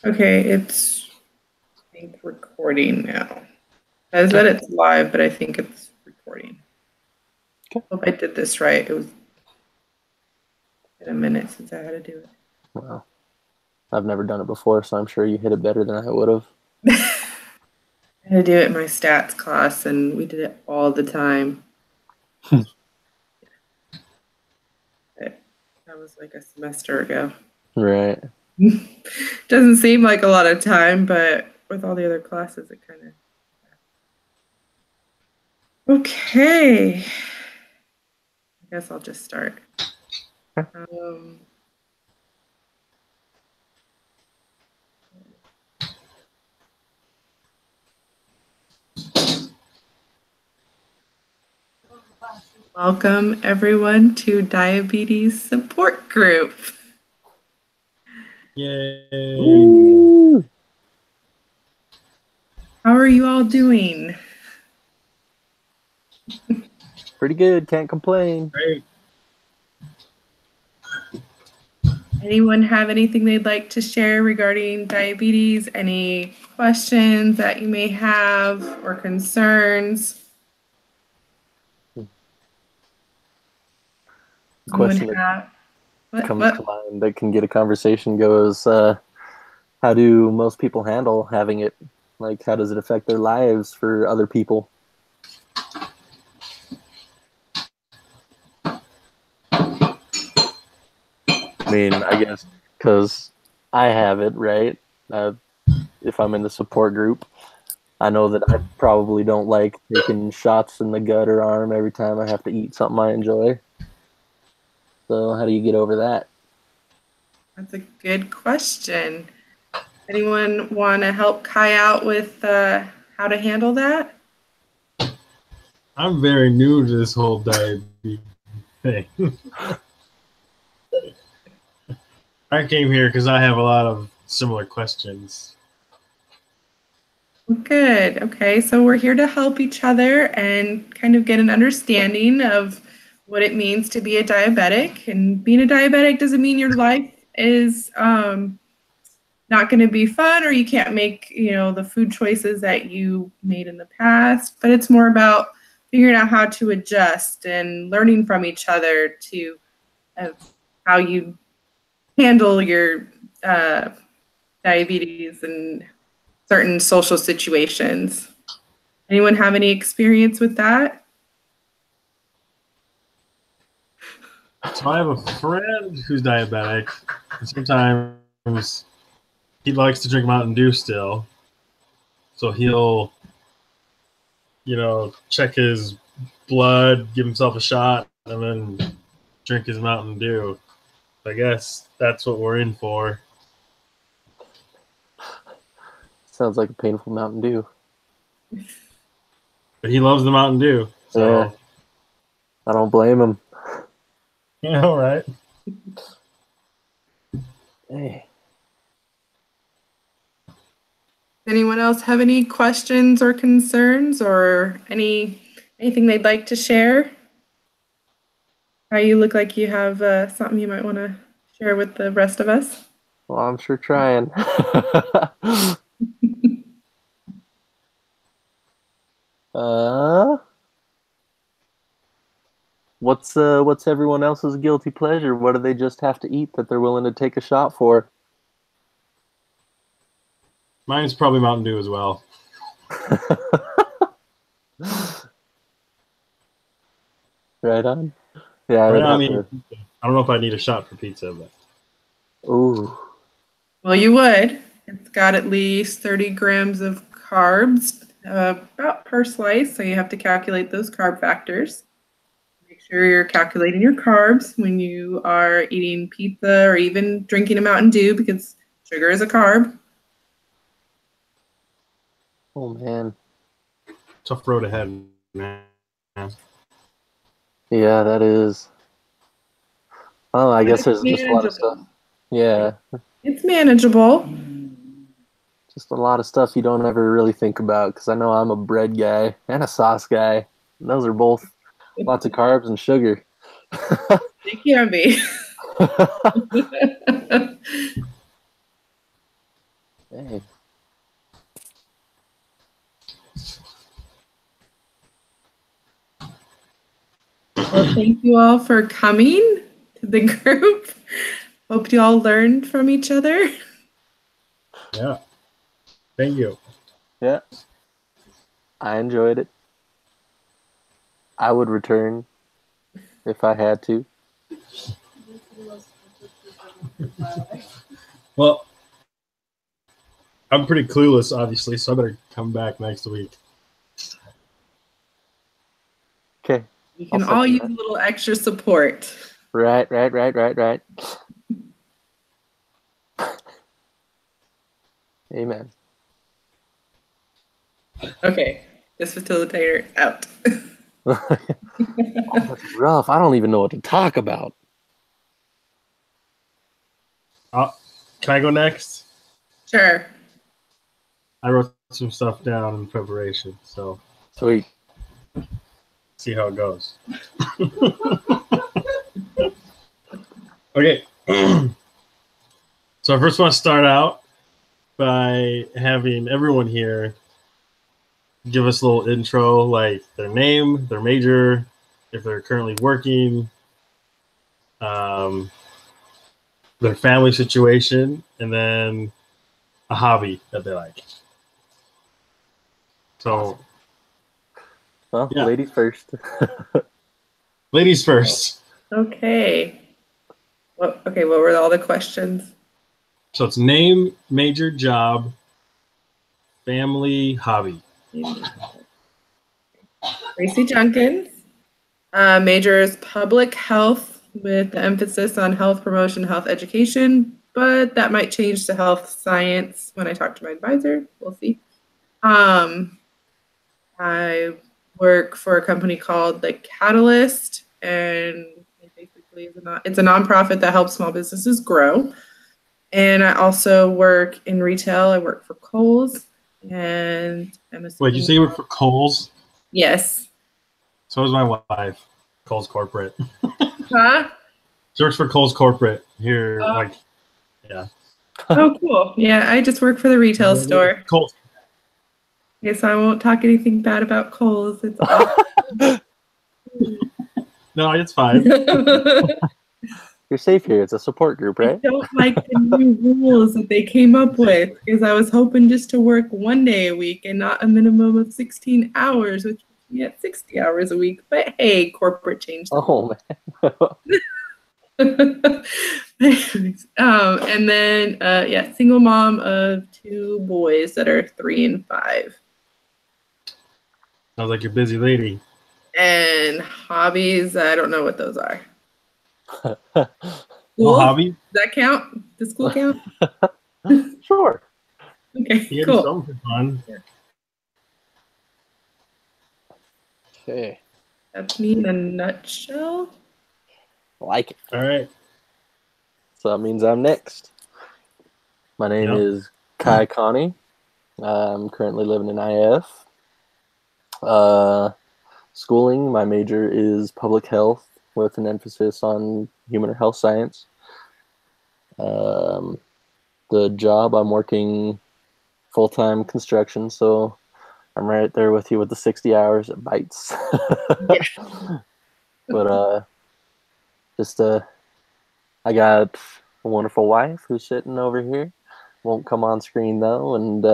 Okay, it's I think recording now. I said it's live, but I think it's recording. Okay. Hope I did this right. It was been a minute since I had to do it. Wow. I've never done it before, so I'm sure you hit it better than I would have. I had to do it in my stats class, and we did it all the time. That was like a semester ago. Right. Doesn't seem like a lot of time, but with all the other classes, it kind of. Okay. I guess I'll just start. Welcome, everyone, to Diabetes Support Group. Yay! Woo! How are you all doing? Pretty good. Can't complain. Great. Anyone have anything they'd like to share regarding diabetes? Any questions that you may have or concerns? The question that comes to mind that can get a conversation goes, how do most people handle having it? Like, how does it affect their lives for other people? I mean, I guess because I have it, right? If I'm in the support group, I know that I probably don't like taking shots in the gut or arm every time I have to eat something I enjoy. So how do you get over that? That's a good question. Anyone want to help Kai out with how to handle that? I'm very new to this whole diabetes thing. I came here because I have a lot of similar questions. Good. Okay. So we're here to help each other and kind of get an understanding of what it means to be a diabetic. And being a diabetic doesn't mean your life is not going to be fun or you can't make, the food choices that you made in the past, but it's more about figuring out how to adjust and learning from each other to how you handle your diabetes and certain social situations. Anyone have any experience with that? So I have a friend who's diabetic, and sometimes he likes to drink Mountain Dew still. So he'll, check his blood, give himself a shot, and then drink his Mountain Dew. I guess that's what we're in for. Sounds like a painful Mountain Dew. But he loves the Mountain Dew. So yeah. I don't blame him. Yeah, all right. Hey. Anyone else have any questions or concerns or anything they'd like to share? You look like you have something you might want to share with the rest of us. Well, I'm sure trying. What's everyone else's guilty pleasure? What do they just have to eat that they're willing to take a shot for? Mine's probably Mountain Dew as well. Right on. Yeah, I don't know if I need a shot for pizza, but. Ooh. Well, you would. It's got at least 30 grams of carbs, about per slice, so you have to calculate those carb factors. Make sure you're calculating your carbs when you are eating pizza or even drinking a Mountain Dew because sugar is a carb. Oh, man. Tough road ahead, man. Yeah, that is. Oh, I guess there's just a lot of stuff. Yeah. It's manageable. Just a lot of stuff you don't ever really think about because I know I'm a bread guy and a sauce guy. And those are both lots of carbs and sugar. They can be. Hey. Well, thank you all for coming to the group. Hope you all learned from each other. Yeah. Thank you. Yeah. I enjoyed it. I would return if I had to. Well, I'm pretty clueless, obviously, so I better come back next week. Okay. You can I'll all second use that. a little extra support. Right. Amen. Okay, this facilitator out. Oh, that's rough. I don't even know what to talk about. Can I go next? Sure. I wrote some stuff down in preparation, so Sweet. see how it goes. Okay. So I first want to start out by having everyone here give us a little intro, like their name, their major, if they're currently working, their family situation, and then a hobby that they like. So, Well, Yeah. ladies first. ladies first. Okay. Well, okay, what were all the questions? So it's name, major, job, family, hobby. Tracy Junkins. Major is public health with the emphasis on health promotion, health education, but that might change to health science when I talk to my advisor. We'll see. I work for a company called The Catalyst, and it basically it's a nonprofit that helps small businesses grow. And I also work in retail. I work for Kohl's, and I'm a Wait, you say you work for Kohl's? Yes. So is my wife. Kohl's Corporate. Huh? She works for Kohl's Corporate here. Yeah. Oh, cool. Yeah, I just work for the retail store. Kohl's. Guess I won't talk anything bad about Kohl's. It's awesome. No, it's fine. You're safe here. It's a support group, I right? don't like the new rules that they came up with because I was hoping just to work 1 day a week and not a minimum of 16 hours, which would be at 60 hours a week. But hey, corporate changed. Oh man. And then, single mom of 2 boys that are 3 and 5. Sounds like you're a busy lady. And hobbies, I don't know what those are. No School? hobby? Does that count? Does school count? Sure. Okay, You cool. do something for fun. Okay. That's me in a nutshell. Like it. All right. So that means I'm next. My name is Kai Connie. I'm currently living in IF. Schooling, my major is public health with an emphasis on human or health science. The job, I'm working full-time construction, so I'm right there with you with the 60 hours. It bites. But I got a wonderful wife who's sitting over here. Won't come on screen though, and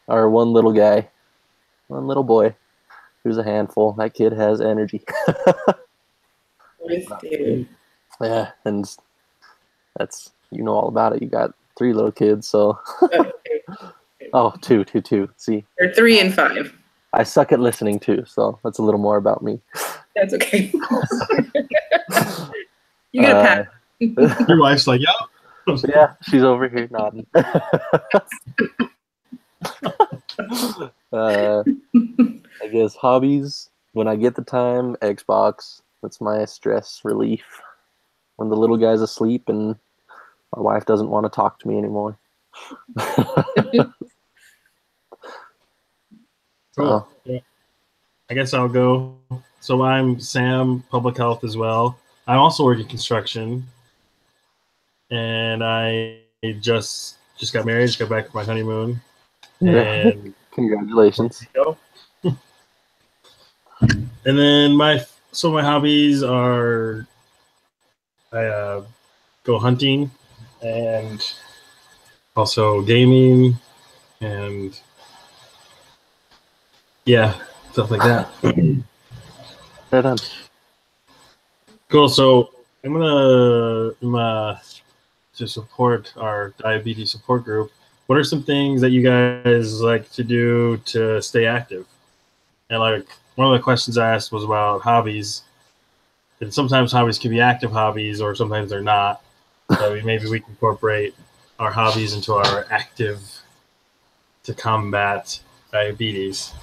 our one little guy, one little boy, who's a handful. That kid has energy. Yeah, and that's, you know all about it. You got 3 little kids, so oh, two. See, They're 3 and 5. I suck at listening too, so that's a little more about me. That's okay. You get a pat. Your wife's like, yeah. Yeah, she's over here nodding. I guess hobbies, when I get the time, Xbox. That's my stress relief. When the little guy's asleep and my wife doesn't want to talk to me anymore. Cool. Yeah. I guess I'll go. So I'm Sam, public health as well. I also work in construction. and I just got married. Just got back from my honeymoon, Yeah. and Congratulations. go. And then my hobbies are I go hunting and also gaming and yeah, stuff like that. Right on. Cool. So I'm gonna to support our diabetes support group. What are some things that you guys like to do to stay active? And like one of the questions I asked was about hobbies. And sometimes hobbies can be active hobbies, or sometimes they're not. So maybe we can incorporate our hobbies into our active to combat diabetes.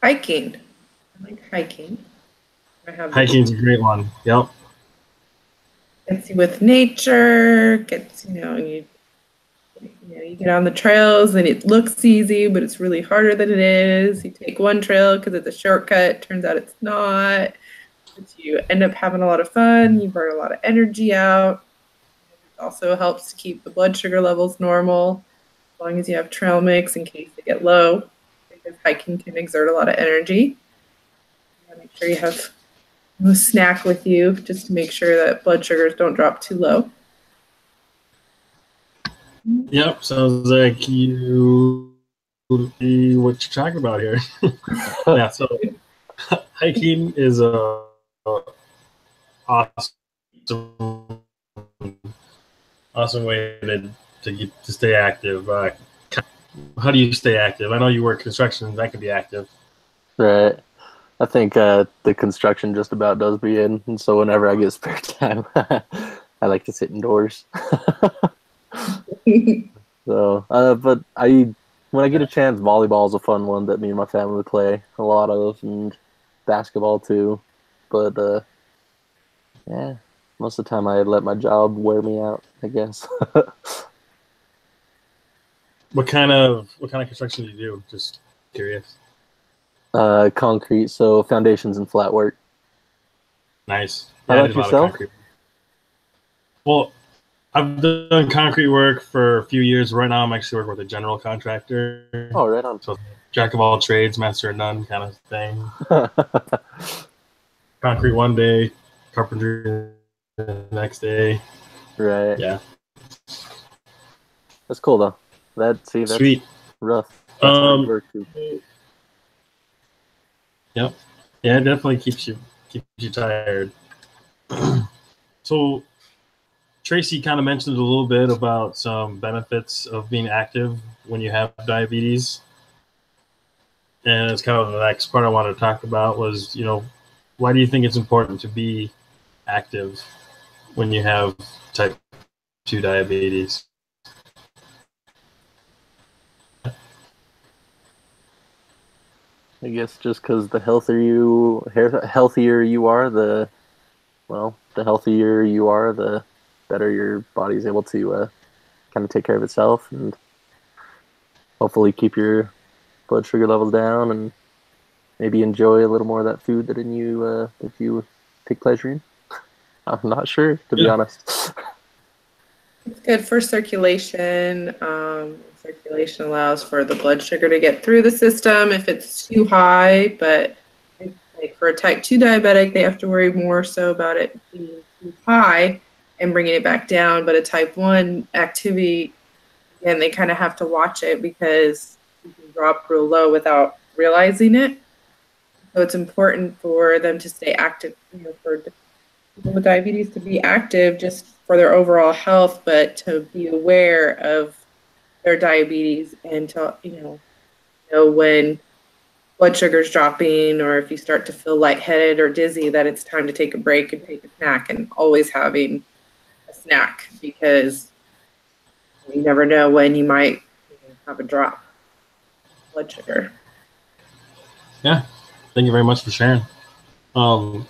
Hiking. I like hiking. Hiking's a great one. Yep. Gets you with nature. Gets you get on the trails and it looks easy, but it's really harder than it is. You take one trail because it's a shortcut. Turns out it's not. But you end up having a lot of fun. You burn a lot of energy out. It also helps to keep the blood sugar levels normal, as long as you have trail mix in case they get low, because hiking can exert a lot of energy. You gotta make sure you have a snack with you just to make sure that blood sugars don't drop too low. Yep. Sounds like you be what you're talking about here. Yeah. So hiking is a awesome way to stay active. How do you stay active? I know you work construction. That can be active. Right. I think the construction just about does me in, and so whenever I get spare time, I like to sit indoors. So, but when I get a chance, volleyball is a fun one that me and my family play a lot of, and basketball too. But yeah, most of the time I let my job wear me out, I guess. What kind of construction do you do? Just curious. Concrete, so foundations and flat work. Nice. How Yeah, I about did a lot of yourself? concrete. Well, I've done concrete work for a few years. Right now, I'm actually working with a general contractor. Oh, right on. So, jack of all trades, master of none kind of thing. Concrete one day, carpentry the next day. Right. Yeah. That's cool though. That's Sweet. rough. That's hard work too. Yep. Yeah, it definitely keeps you tired. So Tracy kind of mentioned a little bit about some benefits of being active when you have diabetes. And it's kind of the next part I wanted to talk about was, why do you think it's important to be active when you have type 2 diabetes? I guess just because the healthier you are, the healthier you are, the better your body's able to kind of take care of itself and hopefully keep your blood sugar levels down and maybe enjoy a little more of that food that you take pleasure in. I'm not sure, to be honest. It's good for circulation. Circulation allows for the blood sugar to get through the system if it's too high, but like for a type 2 diabetic, they have to worry more so about it being too high and bringing it back down. But a type 1 activity, again, they kind of have to watch it because you can drop real low without realizing it. So it's important for them to stay active, for people with diabetes to be active just for their overall health, but to be aware of their diabetes and to, know when blood sugar's dropping or if you start to feel lightheaded or dizzy, that it's time to take a break and take a snack, and always having a snack because you never know when you might have a drop in blood sugar. Yeah. Thank you very much for sharing. I'm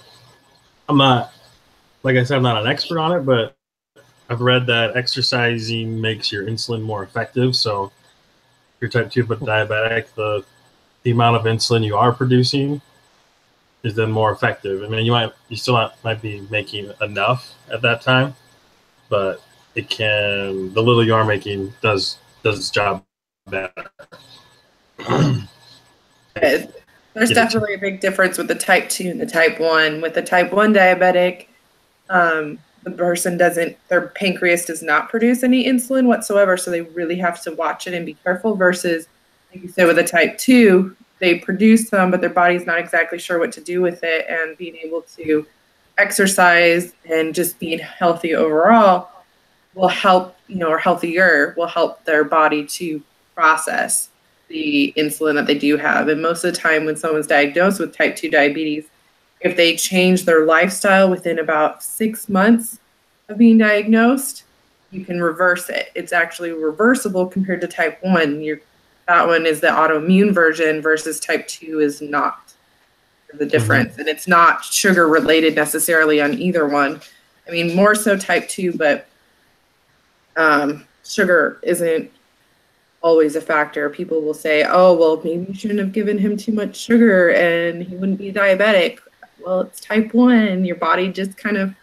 not, like I said, I'm not an expert on it, but I've read that exercising makes your insulin more effective. So if you're type 2 but diabetic, the amount of insulin you are producing is then more effective. I mean, you still might be making enough at that time, but the little you are making does its job better. There's definitely a big difference with the type 2 and the type 1. With the type 1 diabetic, the person their pancreas does not produce any insulin whatsoever, so they really have to watch it and be careful, versus, like you said, with a type 2, they produce some, but their body's not exactly sure what to do with it, and being able to exercise and just being healthy overall will help, or healthier will help their body to process the insulin that they do have. And most of the time when someone's diagnosed with type 2 diabetes, if they change their lifestyle within about 6 months of being diagnosed, you can reverse it. It's actually reversible compared to type 1. That one is the autoimmune version versus type 2 is not. The difference. And it's not sugar related necessarily on either one. I mean, more so type 2, but sugar isn't always a factor. People will say, oh, well, maybe you shouldn't have given him too much sugar and he wouldn't be diabetic. Well, it's type 1. Your body just kind of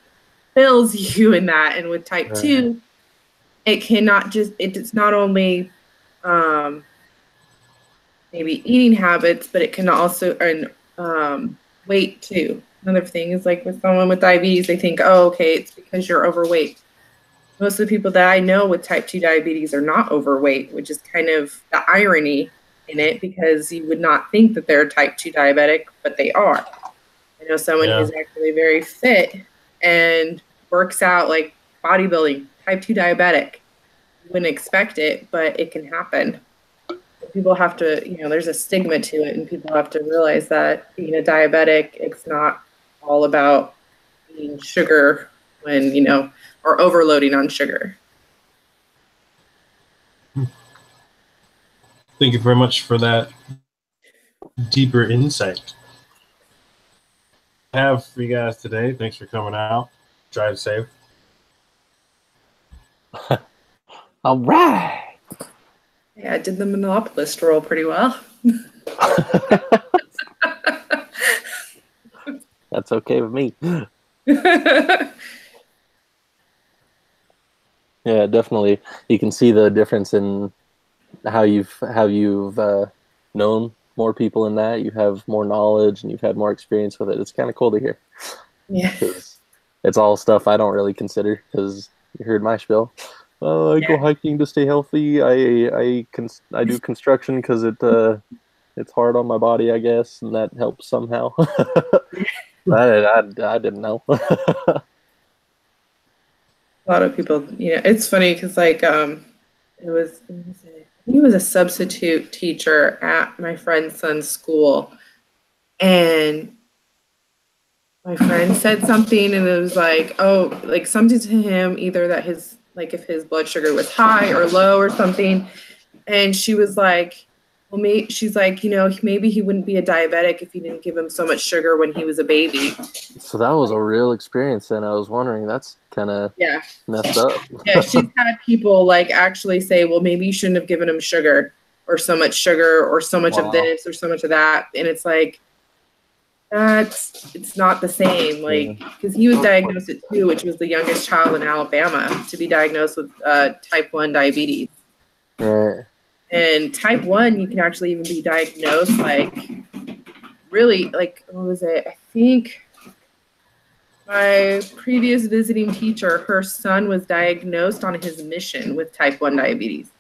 fails you in that. And with type 2, it's not only maybe eating habits, but it can also, weight too. Another thing is, like, with someone with diabetes, they think, oh, okay, it's because you're overweight. Most of the people that I know with type 2 diabetes are not overweight, which is kind of the irony in it, because you would not think that they're type 2 diabetic, but they are. I know someone who's actually very fit and works out, like bodybuilding, type 2 diabetic. You wouldn't expect it, but it can happen. People have to, there's a stigma to it, and people have to realize that being a diabetic, it's not all about eating sugar or overloading on sugar. Thank you very much for that deeper insight I have for you guys today. Thanks for coming out. Drive safe. All right. Yeah, I did the monopolist role pretty well. That's okay with me. Yeah, definitely. You can see the difference in how you've known more people in that. You have more knowledge and you've had more experience with it. It's kind of cool to hear. Yeah. It's all stuff I don't really consider, because you heard my spiel. I go hiking to stay healthy. I do construction because it's hard on my body, I guess, and that helps somehow. I didn't know. A lot of people, it's funny because, like, he was a substitute teacher at my friend's son's school, and my friend said something, and it was like, oh, like something to him, either that if his blood sugar was high or low or something. And she was like, well, she's like, maybe he wouldn't be a diabetic if you didn't give him so much sugar when he was a baby. So that was a real experience, and I was wondering, that's kind of messed up. Yeah, she's had people like actually say, well, maybe you shouldn't have given him sugar or so much of this or so much of that. And it's like, it's not the same, like, because he was diagnosed at 2, which was the youngest child in Alabama to be diagnosed with type 1 diabetes. Right. And type 1, you can actually even be diagnosed, like, really, like, what was it? I think my previous visiting teacher, her son was diagnosed on his mission with type 1 diabetes.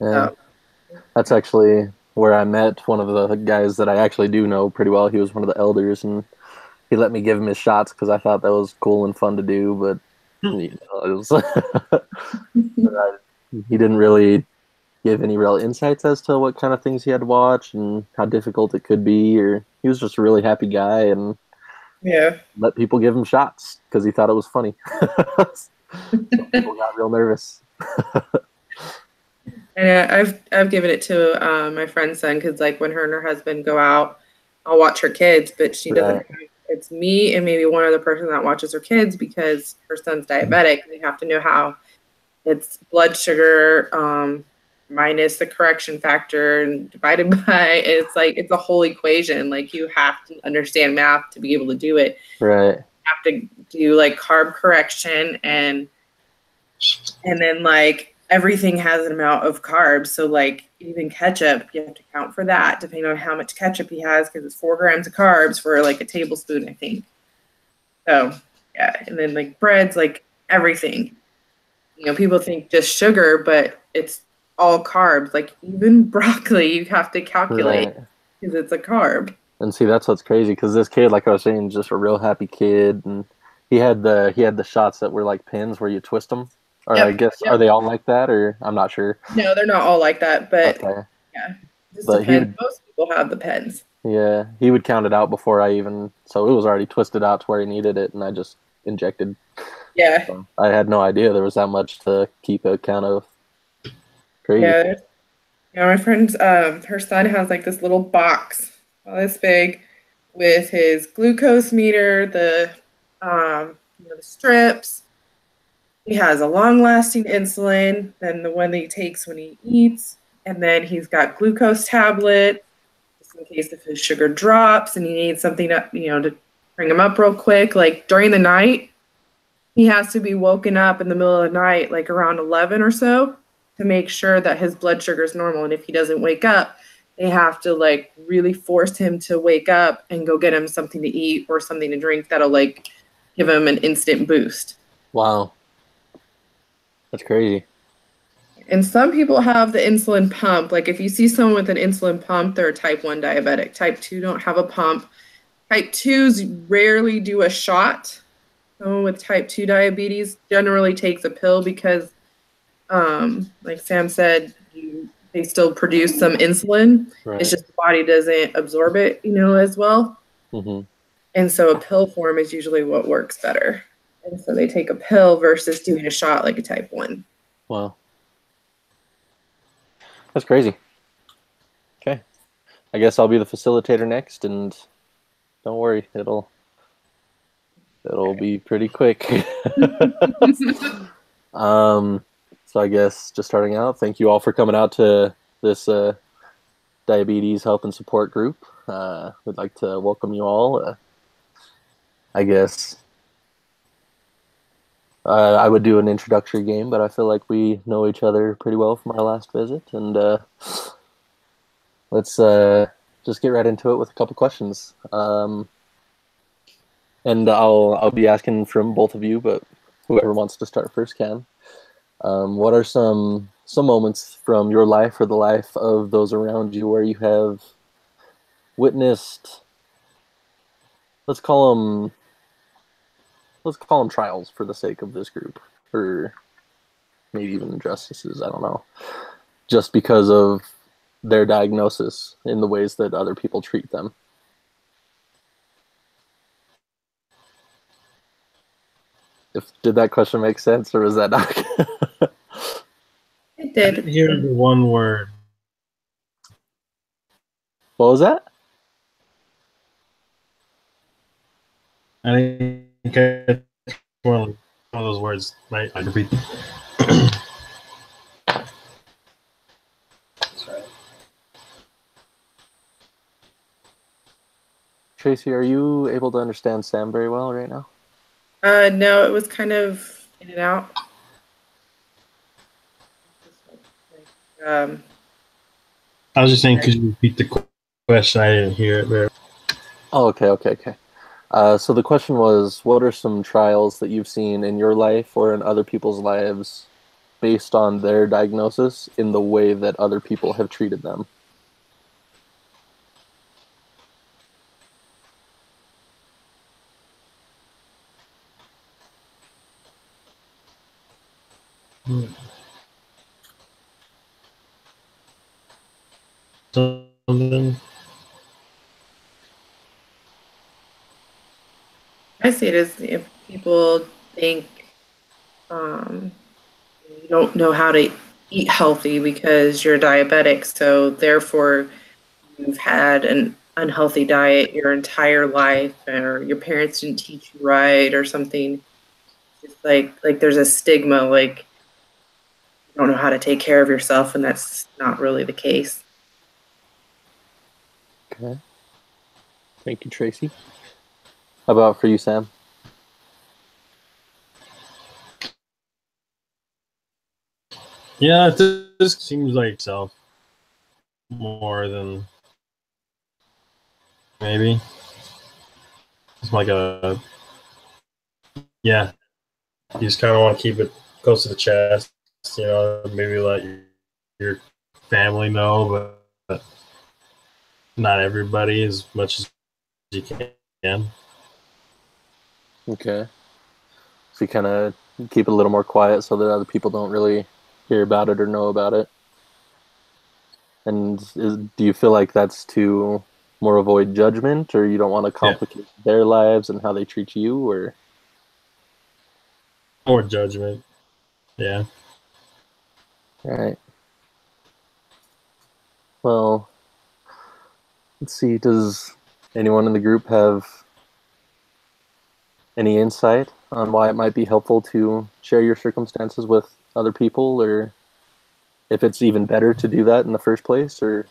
Yeah. That's actually where I met one of the guys that I actually do know pretty well. He was one of the elders, and he let me give him his shots because I thought that was cool and fun to do. But it was he didn't really give any real insights as to what kind of things he had to watch and how difficult it could be. Or he was just a really happy guy and let people give him shots because he thought it was funny. So people got real nervous. And I've given it to my friend's son, because, like, when her and her husband go out, I'll watch her kids, but she doesn't. It's me and maybe one other person that watches her kids, because her son's diabetic. They have to know how it's blood sugar minus the correction factor and divided by. It's like, it's a whole equation. Like, you have to understand math to be able to do it. Right. have to do like carb correction, and then like everything has an amount of carbs. So like even ketchup, you have to count for that depending on how much ketchup he has, because it's 4 grams of carbs for like a tablespoon, I think. So yeah, and then like breads, like everything. You know, people think just sugar, but it's all carbs. Like even broccoli, you have to calculate Right. because it's a carb. And see, that's what's crazy because this kid, like I was saying, is just a real happy kid, and he had the shots that were like pins where you twist them. Or I Yep. guess are they all like that, or I'm not sure. No, they're not all like that, but Okay, yeah, it just but he depends. would, Most people have the pens. yeah, he would count it out before I even, so it was already twisted out to where he needed it, and I just injected. Yeah, So I had no idea there was that much to keep account of. Crazy. yeah. My friend's her son has like this little box, this big, with his glucose meter, the strips. He has a long-lasting insulin, then the one that he takes when he eats, and then he's got glucose tablet just in case if his sugar drops and he needs something to bring him up real quick. Like during the night, he has to be woken up in the middle of the night, like around 11 or so, to make sure that his blood sugar is normal. And if he doesn't wake up, they have to like really force him to wake up and go get him something to eat or something to drink that'll like give him an instant boost. Wow, that's crazy. And some people have the insulin pump. Like if you see someone with an insulin pump, they're a type 1 diabetic. Type 2 don't have a pump. Type 2s rarely do a shot. Someone with type 2 diabetes generally takes a pill because, like Sam said, they still produce some insulin. Right. It's just the body doesn't absorb it, as well. Mm-hmm. And so a pill form is usually what works better. And so they take a pill versus doing a shot like a type 1. Wow. That's crazy. Okay. I guess I'll be the facilitator next, and don't worry, it'll be pretty quick. So I guess just starting out, thank you all for coming out to this diabetes help and support group. We'd like to welcome you all. I guess I would do an introductory game, but I feel like we know each other pretty well from our last visit, and let's just get right into it with a couple questions. And I'll be asking from both of you, but whoever wants to start first can. What are some moments from your life or the life of those around you where you have witnessed, let's call them trials for the sake of this group, or maybe even injustices, I don't know, just because of their diagnosis in the ways that other people treat them? Did that question make sense, or was that not? It I did. didn't hear the one word. What was that? I didn't get one of those words. Right? I repeat. Tracy, are you able to understand Sam very well right now? No, it was kind of in and out. I was just saying, could you repeat the question? I didn't hear it very. Oh, okay. So the question was, what are some trials that you've seen in your life or in other people's lives based on their diagnosis in the way that other people have treated them? Something. I see it as if people think you don't know how to eat healthy because you're diabetic, so therefore you've had an unhealthy diet your entire life, or your parents didn't teach you right, or something. Just like there's a stigma, like you don't know how to take care of yourself, and that's not really the case. Okay. Thank you, Tracy. How about for you, Sam? Yeah, it just seems like self more than maybe. It's like yeah. You just kind of want to keep it close to the chest, maybe let your family know, but not everybody as much as you can. Okay. So you kind of keep it a little more quiet so that other people don't really hear about it or know about it. And do you feel like that's to more avoid judgment, or you don't want to Yeah, complicate their lives and how they treat you, or? more judgment. Yeah. Right. Well, let's see. Does anyone in the group have any insight on why it might be helpful to share your circumstances with other people, or if it's even better to do that in the first place, or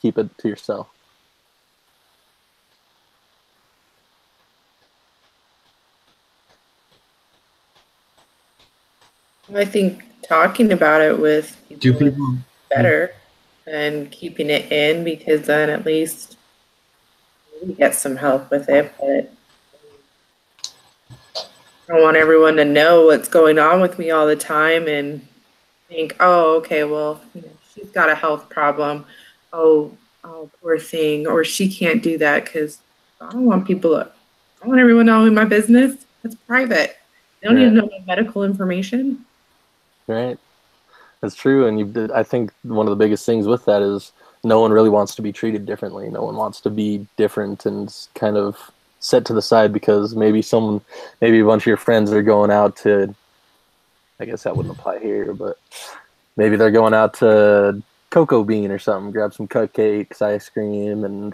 keep it to yourself? I think talking about it with Do people is people? better than keeping it in, because then at least we get some help with it. But I don't want everyone to know what's going on with me all the time and think, oh, okay, well, she's got a health problem. Oh, oh, poor thing. Or she can't do that, because I don't want I want everyone knowing my business. It's private. They don't need to Right. know my medical information. Right. That's true, and I think one of the biggest things with that is no one really wants to be treated differently. No one wants to be different and kind of set to the side because maybe a bunch of your friends are going out to. I guess that wouldn't apply here, but maybe they're going out to Cocoa Bean or something, grab some cupcakes, ice cream, and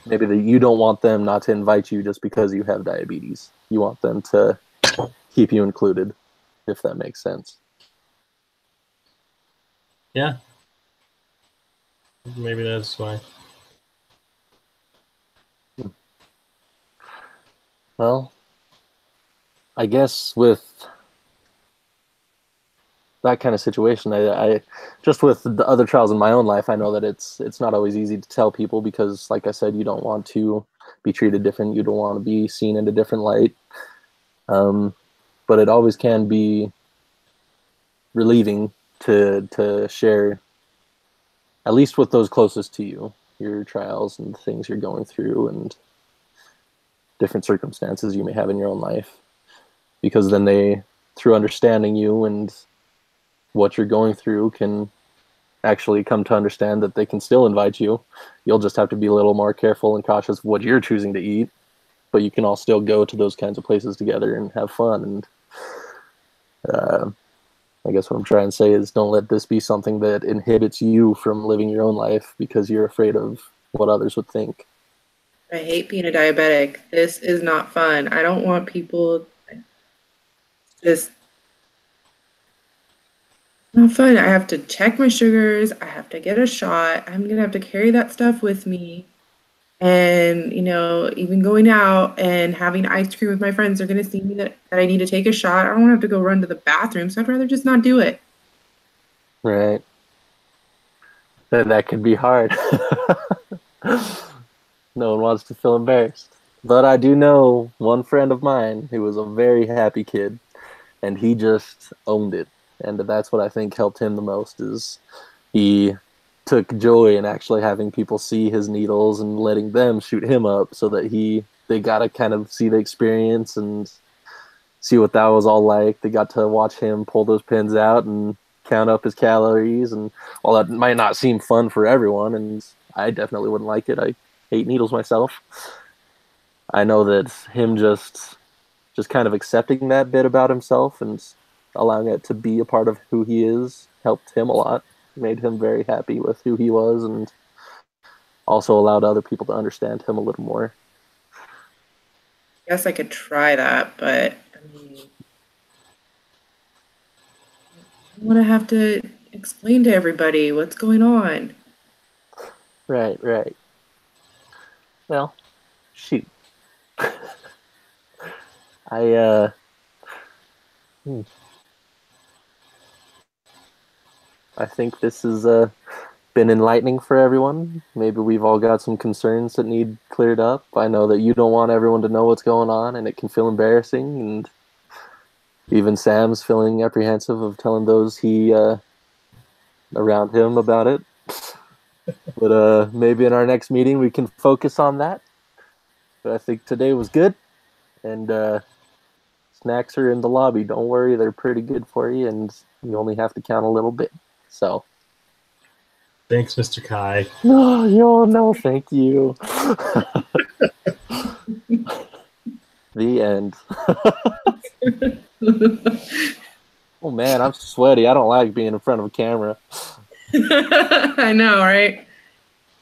maybe you don't want them not to invite you just because you have diabetes. You want them to keep you included, if that makes sense. Yeah, maybe that's why. Well, I guess with that kind of situation, I just with the other trials in my own life, I know that it's not always easy to tell people because, like I said, you don't want to be treated different. You don't want to be seen in a different light. Um, but it always can be relieving to share, at least with those closest to you, your trials and things you're going through and different circumstances you may have in your own life, because then they, through understanding you and what you're going through, can actually come to understand that they can still invite you. You'll just have to be a little more careful and cautious of what you're choosing to eat, but you can all still go to those kinds of places together and have fun. And I guess what I'm trying to say is don't let this be something that inhibits you from living your own life because you're afraid of what others would think. I hate being a diabetic. This is not fun. I don't want people just not fun. I have to check my sugars. I have to get a shot. I'm gonna have to carry that stuff with me. And, even going out and having ice cream with my friends, they're gonna see me that I need to take a shot. I don't want to have to go run to the bathroom, so I'd rather just not do it. Right. That could be hard. No one wants to feel embarrassed. But I do know one friend of mine who was a very happy kid, and he just owned it. And that's what I think helped him the most is he took joy in actually having people see his needles and letting them shoot him up so that they got to kind of see the experience and see what that was all like. They got to watch him pull those pins out and count up his calories, and while that might not seem fun for everyone, and I definitely wouldn't like it. I hate needles myself. I know that him just kind of accepting that bit about himself and allowing it to be a part of who he is helped him a lot. Made him very happy with who he was, and also allowed other people to understand him a little more. I guess I could try that, but I mean, I want to have to explain to everybody what's going on. Right, right. Well, shoot. I hmm. I think this has been enlightening for everyone. Maybe we've all got some concerns that need cleared up. I know that you don't want everyone to know what's going on, and it can feel embarrassing. And even Sam's feeling apprehensive of telling those he around him about it. But maybe in our next meeting we can focus on that. But I think today was good, and snacks are in the lobby. Don't worry, they're pretty good for you, and you only have to count a little bit. So, Thanks, Mr. Kai. No, thank you. The end. Oh man, I'm sweaty. I don't like being in front of a camera. I know, right?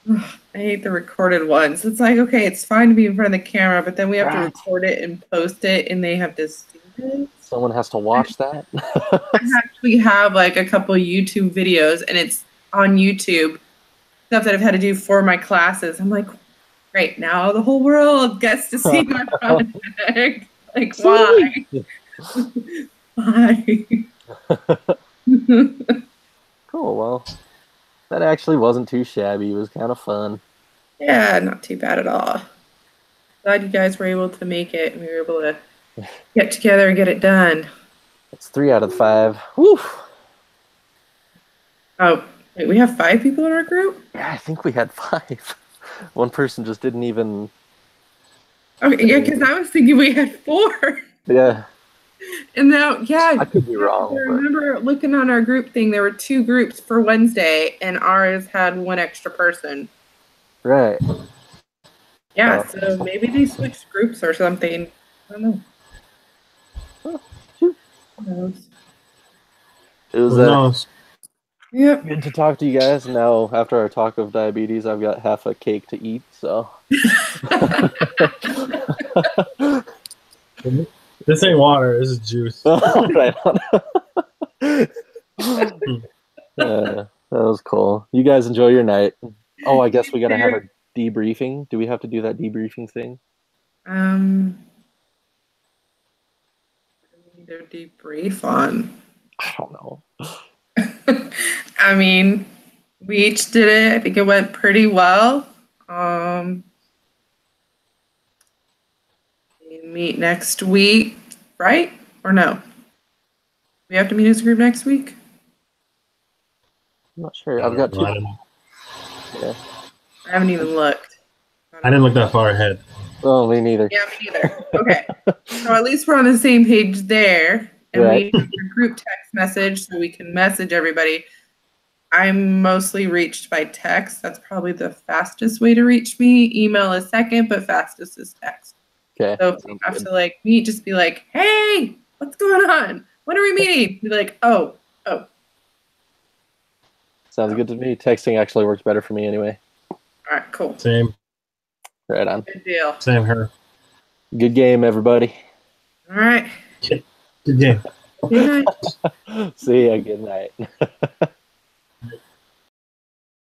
I hate the recorded ones. It's like, okay, it's fine to be in front of the camera, but then we have to Right. record it and post it, and they have to see it. Someone has to watch that. I actually have like a couple YouTube videos, and it's on YouTube stuff that I've had to do for my classes. I'm like, great, now the whole world gets to see my project. Like, why? Why? Cool. Well, that actually wasn't too shabby. It was kind of fun. Yeah, not too bad at all. Glad you guys were able to make it and we were able to get together and get it done. It's 3 out of 5. Woo! Oh, wait, we have 5 people in our group? Yeah, I think we had 5. One person just didn't even. Okay, yeah, because I was thinking we had 4. Yeah, And now, yeah, I could be wrong. I But remember looking on our group thing, there were 2 groups for Wednesday, and ours had 1 extra person. right. Yeah, Oh. so maybe they switched groups or something. I don't know. Oh, shoot. Who knows? It was Who knows? Yep. good to talk to you guys. Now, after our talk of diabetes, I've got half a cake to eat. So. This ain't water. This is juice. Right on. That was cool. You guys enjoy your night. Oh, I guess we gotta have a debriefing. Do we have to do that debriefing thing? We need to debrief on. I don't know. I mean, we each did it. I think it went pretty well. We meet next week, right? Or no? We have to meet as a group next week? I'm not sure. I've got I 2. didn't- Yeah. I haven't even looked. I didn't look that far ahead. Oh, me neither. Yeah, me neither. Okay. So at least we're on the same page there. And Right. we have a group text message so we can message everybody. I'm mostly reached by text. That's probably the fastest way to reach me. Email is second, but fastest is text. Okay. So if we have to like meet, just be like, hey, what's going on? When are we meeting? Be like, oh. Sounds good to me. Texting actually works better for me anyway. All right, cool. Same. Right on. Good deal. Same here. Good game, everybody. All right. Good game. Good night. See ya. Good night.